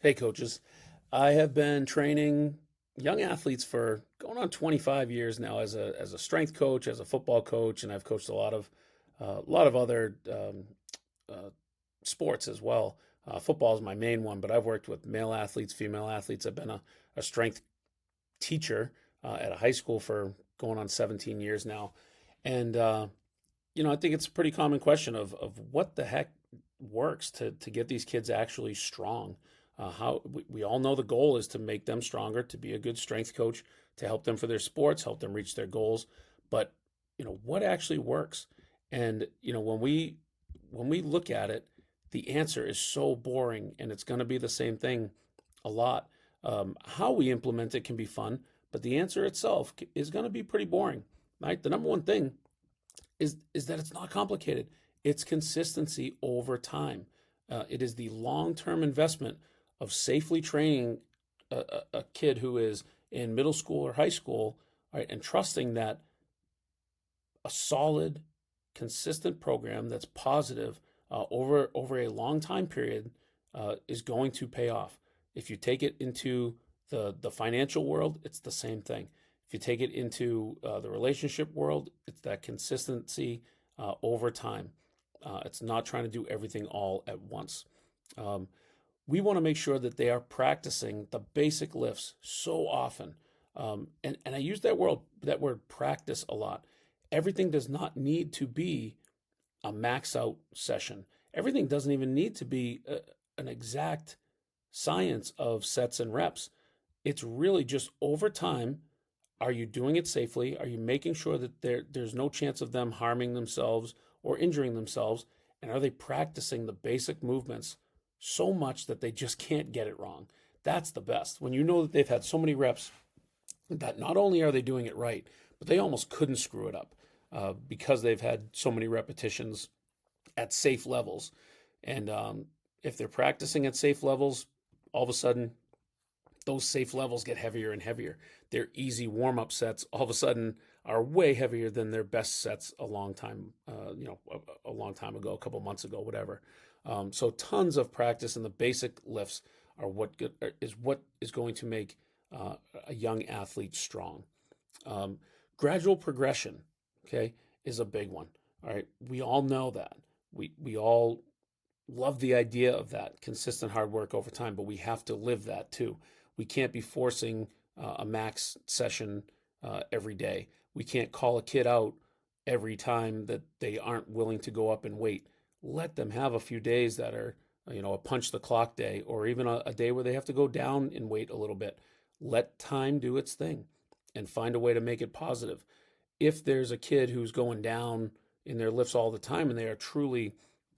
Hey, coaches. I have been training young athletes for going on 25 years now as a strength coach, as a football coach, and I've coached a lot of other uh, sports as well. Football is my main one, but I've worked with male athletes, female athletes. I've been a strength teacher at a high school for going on 17 years now, and I think it's a pretty common question of what the heck works to get these kids actually strong. How we all know the goal is to make them stronger, to be a good strength coach, to help them for their sports, help them reach their goals. But what actually works? And when we look at it, the answer is so boring, and it's going to be the same thing a lot. How we implement it can be fun, but the answer itself is going to be pretty boring, right? The number one thing is that it's not complicated. It's consistency over time. It is the long-term investment of safely training a kid who is in middle school or high school, right, and trusting that a solid, consistent program that's positive over a long time period is going to pay off. If you take it into the financial world, it's the same thing. If you take it into the relationship world, it's that consistency over time. It's not trying to do everything all at once. Um, we want to make sure that they are practicing the basic lifts so often. And I use that word practice a lot. Everything does not need to be a max out session. Everything doesn't even need to be an exact science of sets and reps. It's really just over time. Are you doing it safely? Are you making sure that there's no chance of them harming themselves or injuring themselves? And are they practicing the basic movements so much that they just can't get it wrong? That's the best. When you know that they've had so many reps that not only are they doing it right, but they almost couldn't screw it up because they've had so many repetitions at safe levels. And if they're practicing at safe levels, all of a sudden those safe levels get heavier and heavier. Their easy warm up sets all of a sudden are way heavier than their best sets a long time, a long time ago, a couple months ago, whatever. So tons of practice and the basic lifts are what is going to make a young athlete strong. Um, Gradual progression, okay, is a big one. All right, we all know that. We all love the idea of that consistent hard work over time, but we have to live that too. We can't be forcing a max session every day. We can't call a kid out every time that they aren't willing to go up in weight. Let them have a few days that are, a punch the clock day, or even a day where they have to go down in weight a little bit. Let time do its thing and find a way to make it positive. If there's a kid who's going down in their lifts all the time and they are truly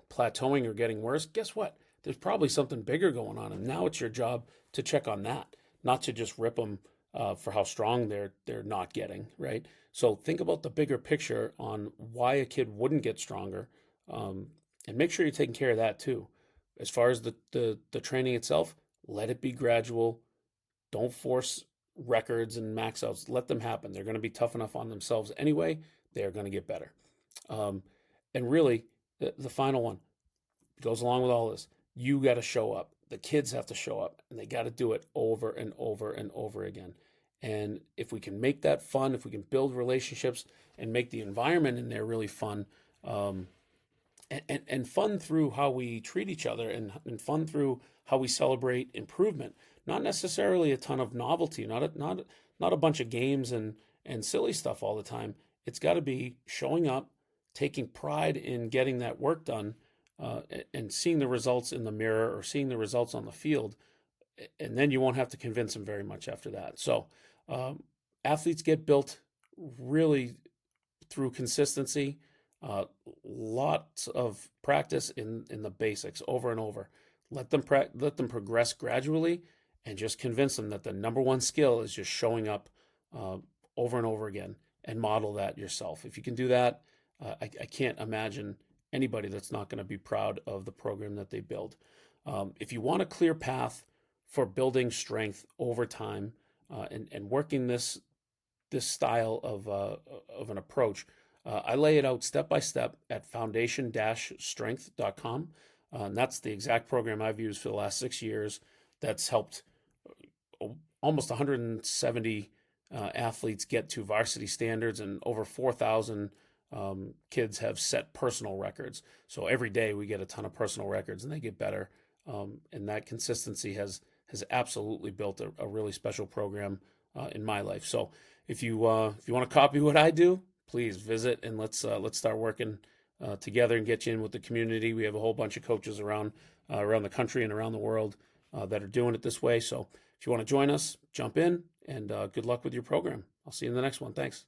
plateauing or getting worse, guess what? There's probably something bigger going on, and now it's your job to check on that, not to just rip them for how strong they're not getting, right? So think about the bigger picture on why a kid wouldn't get stronger, and make sure you're taking care of that too. As far as the training itself, let it be gradual. Don't force records and max outs. Let them happen. They're going to be tough enough on themselves anyway. They're going to get better. Um, and really, the final one goes along with all this. You got to show up. The kids have to show up, and they got to do it over and over and over again. And if we can make that fun, if we can build relationships and make the environment in there really fun, um, and fun through how we treat each other, and fun through how we celebrate improvement, not necessarily a ton of novelty, not a bunch of games and silly stuff all the time. It's got to be showing up, taking pride in getting that work done, and seeing the results in the mirror or seeing the results on the field, and then you won't have to convince them very much after that. So athletes get built really through consistency, uh, lots of practice in the basics over and over. Let them progress gradually, and just convince them that the number one skill is just showing up uh, over and over again, and model that yourself. If you can do that, I can't imagine anybody that's not going to be proud of the program that they build. If you want a clear path for building strength over time, and working this style of an approach, I lay it out step by step at foundation-strength.com. And that's the exact program I've used for the last 6 years. that's helped almost 170 athletes get to varsity standards, and over 4,000 kids have set personal records. So every day we get a ton of personal records, and they get better. And that consistency has absolutely built a really special program in my life. So if you want to copy what I do, please visit, and let's start working together and get you in with the community. We have a whole bunch of coaches around the country and around the world that are doing it this way. So if you want to join us, jump in, and good luck with your program. I'll see you in the next one. Thanks.